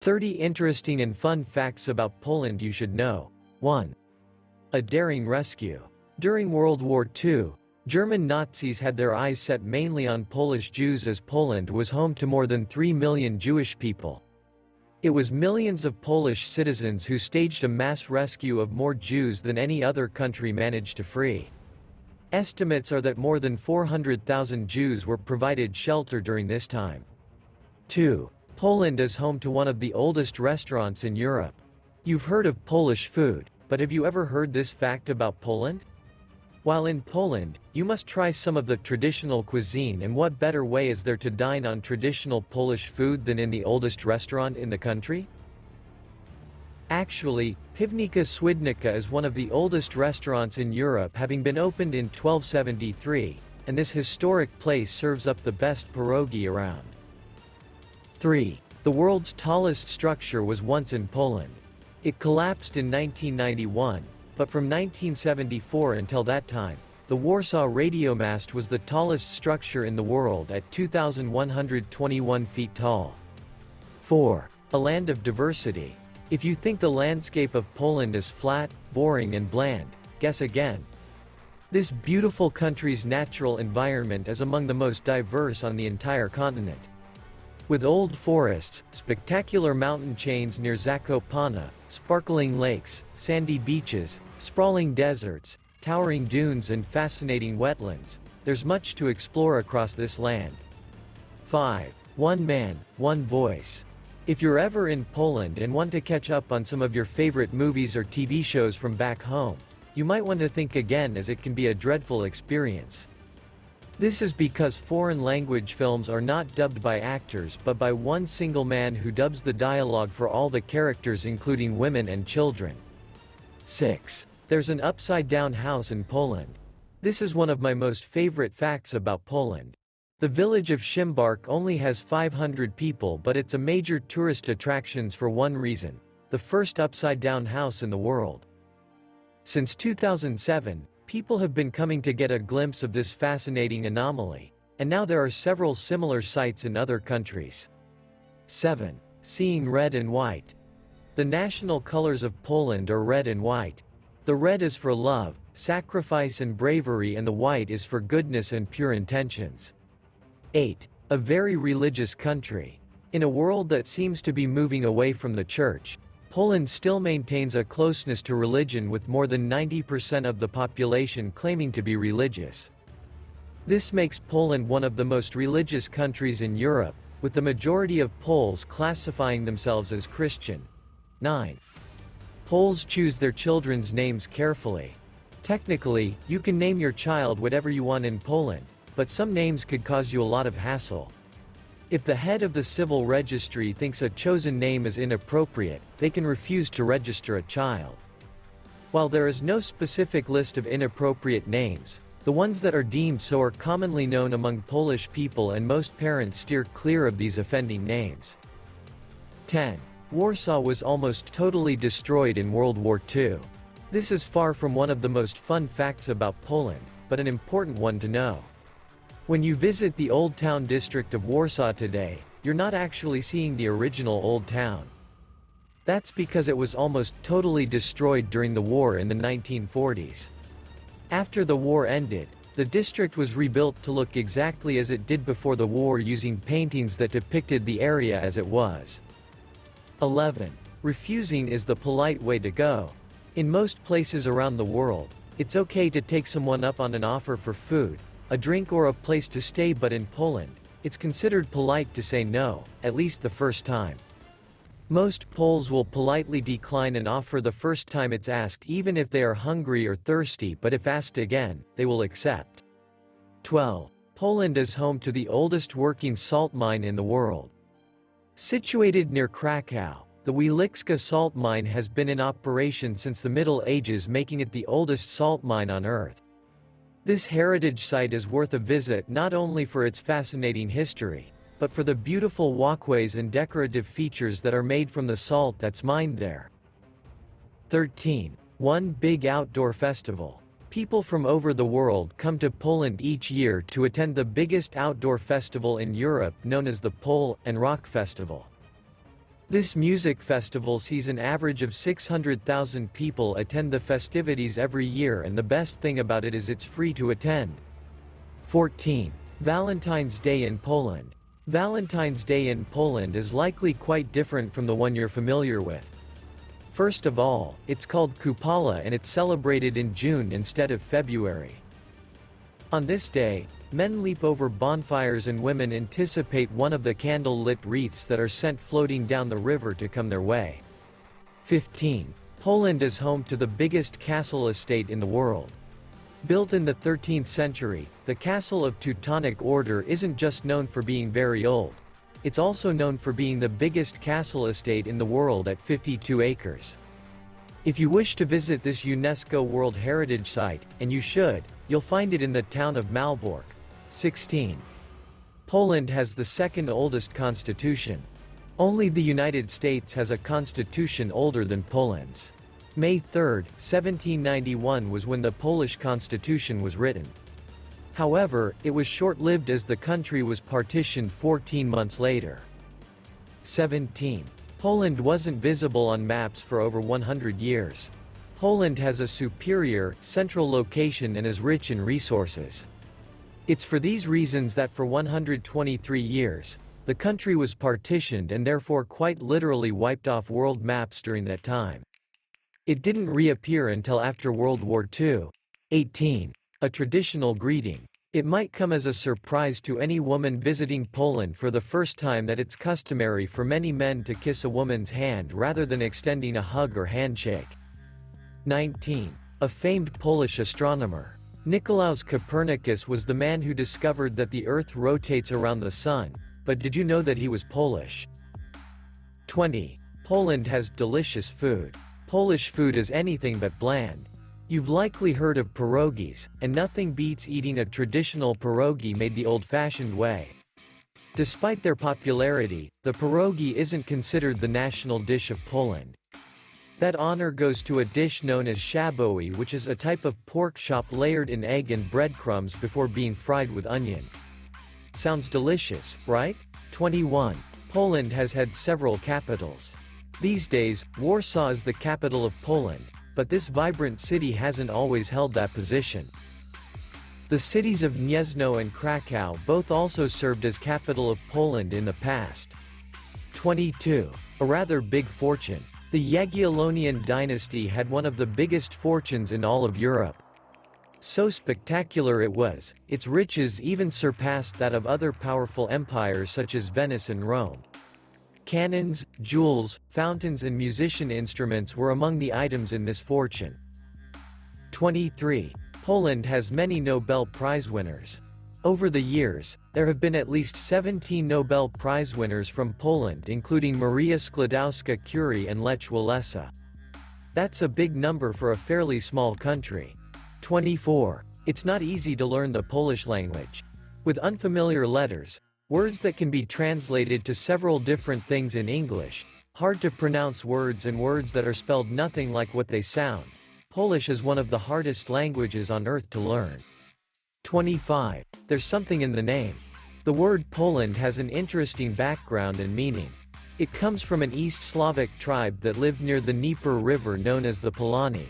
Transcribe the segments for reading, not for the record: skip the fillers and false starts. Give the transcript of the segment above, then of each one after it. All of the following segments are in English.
30 interesting and fun facts about Poland you should know. 1. A daring rescue. During World War II, German Nazis had their eyes set mainly on Polish Jews as Poland was home to more than 3 million Jewish people. It was millions of Polish citizens who staged a mass rescue of more Jews than any other country managed to free. Estimates are that more than 400,000 Jews were provided shelter during this time. 2. Poland is home to one of the oldest restaurants in Europe. You've heard of Polish food, but have you ever heard this fact about Poland? While in Poland, you must try some of the traditional cuisine, and what better way is there to dine on traditional Polish food than in the oldest restaurant in the country? Actually, Piwnica Swidnica is one of the oldest restaurants in Europe, having been opened in 1273, and this historic place serves up the best pierogi around. 3. The world's tallest structure was once in Poland. It collapsed in 1991, but from 1974 until that time, the Warsaw Radiomast was the tallest structure in the world at 2,121 feet tall. 4. A land of diversity. If you think the landscape of Poland is flat, boring and bland, guess again. This beautiful country's natural environment is among the most diverse on the entire continent. With old forests, spectacular mountain chains near Zakopane, sparkling lakes, sandy beaches, sprawling deserts, towering dunes and fascinating wetlands, there's much to explore across this land. 5. One man, one voice. If you're ever in Poland and want to catch up on some of your favorite movies or TV shows from back home, you might want to think again, as it can be a dreadful experience. This is because foreign language films are not dubbed by actors but by one single man who dubs the dialogue for all the characters, including women and children. 6. There's an upside-down house in Poland. This is one of my most favorite facts about Poland. The village of Szymbark only has 500 people, but it's a major tourist attraction for one reason: the first upside-down house in the world. Since 2007, people have been coming to get a glimpse of this fascinating anomaly, and now there are several similar sites in other countries. 7. Seeing red and white. The national colors of Poland are red and white. The red is for love, sacrifice and bravery, and the white is for goodness and pure intentions. 8. A very religious country. In a world that seems to be moving away from the church, Poland still maintains a closeness to religion, with more than 90% of the population claiming to be religious. This makes Poland one of the most religious countries in Europe, with the majority of Poles classifying themselves as Christian. 9. Poles choose their children's names carefully. Technically, you can name your child whatever you want in Poland, but some names could cause you a lot of hassle. If the head of the civil registry thinks a chosen name is inappropriate, they can refuse to register a child. While there is no specific list of inappropriate names, the ones that are deemed so are commonly known among Polish people, and most parents steer clear of these offending names. 10. Warsaw was almost totally destroyed in World War II. This is far from one of the most fun facts about Poland, but an important one to know. When you visit the Old Town district of Warsaw today, you're not actually seeing the original Old Town. That's because it was almost totally destroyed during the war in the 1940s. After the war ended, the district was rebuilt to look exactly as it did before the war, using paintings that depicted the area as it was. 11. Refusing is the polite way to go. In most places around the world, it's okay to take someone up on an offer for food, a drink or a place to stay, but in Poland, it's considered polite to say no, at least the first time. Most Poles will politely decline an offer the first time it's asked, even if they are hungry or thirsty, but if asked again, they will accept. 12. Poland is home to the oldest working salt mine in the world. Situated near Krakow, the Wieliczka salt mine has been in operation since the Middle Ages, making it the oldest salt mine on Earth. This heritage site is worth a visit not only for its fascinating history, but for the beautiful walkways and decorative features that are made from the salt that's mined there. 13. One big outdoor festival. People from over the world come to Poland each year to attend the biggest outdoor festival in Europe, known as the Pole and Rock Festival. This music festival sees an average of 600,000 people attend the festivities every year, and the best thing about it is it's free to attend. 14. Valentine's Day in Poland. Valentine's Day in Poland is likely quite different from the one you're familiar with. First of all, it's called Kupala and it's celebrated in June instead of February. On this day, men leap over bonfires and women anticipate one of the candle-lit wreaths that are sent floating down the river to come their way. 15. Poland is home to the biggest castle estate in the world. Built in the 13th century, the Castle of Teutonic Order isn't just known for being very old. It's also known for being the biggest castle estate in the world at 52 acres. If you wish to visit this UNESCO World Heritage Site, and you should, you'll find it in the town of Malbork. 16. Poland has the second oldest constitution. Only the United States has a constitution older than Poland's. May 3, 1791 was when the Polish constitution was written. However, it was short-lived as the country was partitioned 14 months later. 17. Poland wasn't visible on maps for over 100 years. Poland has a superior, central location and is rich in resources. It's for these reasons that for 123 years, the country was partitioned and therefore quite literally wiped off world maps during that time. It didn't reappear until after World War II. 18. A traditional greeting. It might come as a surprise to any woman visiting Poland for the first time that it's customary for many men to kiss a woman's hand rather than extending a hug or handshake. 19. A famed Polish astronomer. Nicolaus Copernicus was the man who discovered that the Earth rotates around the Sun, but did you know that he was Polish? 20. Poland has delicious food. Polish food is anything but bland. You've likely heard of pierogies, and nothing beats eating a traditional pierogi made the old-fashioned way. Despite their popularity, the pierogi isn't considered the national dish of Poland. That honor goes to a dish known as schabowy, which is a type of pork chop layered in egg and breadcrumbs before being fried with onion. Sounds delicious, right? 21. Poland has had several capitals. These days, Warsaw is the capital of Poland, but this vibrant city hasn't always held that position. The cities of Gniezno and Krakow both also served as capital of Poland in the past. 22. A rather big fortune. The Jagiellonian dynasty had one of the biggest fortunes in all of Europe. So spectacular it was, its riches even surpassed that of other powerful empires such as Venice and Rome. Cannons, jewels, fountains and musician instruments were among the items in this fortune. 23. Poland has many Nobel Prize winners. Over the years, there have been at least 17 Nobel Prize winners from Poland, including Maria Sklodowska-Curie and Lech Walesa. That's a big number for a fairly small country. 24. It's not easy to learn the Polish language. With unfamiliar letters, words that can be translated to several different things in English, hard to pronounce words and words that are spelled nothing like what they sound, Polish is one of the hardest languages on earth to learn. 25. There's something in the name. The word Poland has an interesting background and meaning. It comes from an East Slavic tribe that lived near the Dnieper River known as the Polani.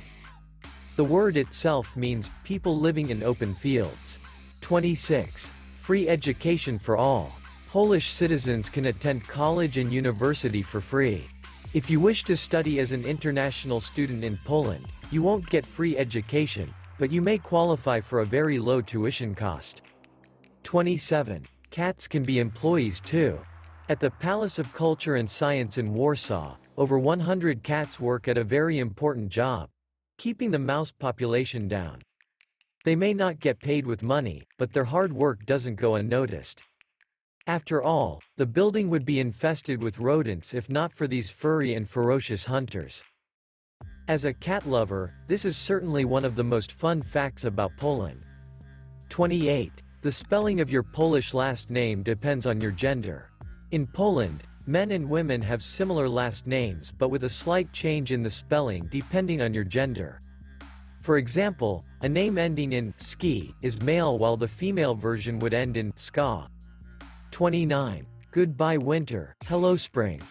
The word itself means, people living in open fields. 26. Free education for all. Polish citizens can attend college and university for free. If you wish to study as an international student in Poland, you won't get free education, but you may qualify for a very low tuition cost. 27. Cats can be employees too. At the Palace of Culture and Science in Warsaw, over 100 cats work at a very important job, keeping the mouse population down. They may not get paid with money, but their hard work doesn't go unnoticed. After all, the building would be infested with rodents if not for these furry and ferocious hunters. As a cat lover, this is certainly one of the most fun facts about Poland. 28. The spelling of your Polish last name depends on your gender. In Poland, men and women have similar last names but with a slight change in the spelling depending on your gender. For example, a name ending in ski is male while the female version would end in ska. 29. Goodbye winter, hello spring.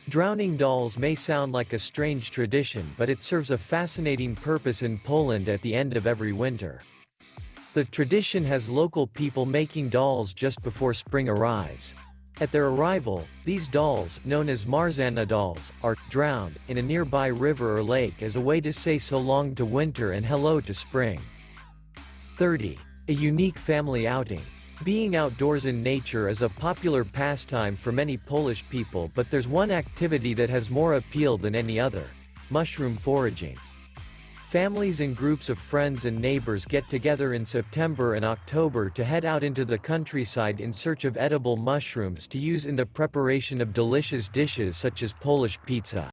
Drowning dolls may sound like a strange tradition, but it serves a fascinating purpose in Poland at the end of every winter. The tradition has local people making dolls just before spring arrives. At their arrival, these dolls, known as Marzanna dolls, are drowned in a nearby river or lake as a way to say so long to winter and hello to spring. 30. A unique family outing. Being outdoors in nature is a popular pastime for many Polish people, but there's one activity that has more appeal than any other: mushroom foraging. Families and groups of friends and neighbors get together in September and October to head out into the countryside in search of edible mushrooms to use in the preparation of delicious dishes such as Polish pizza.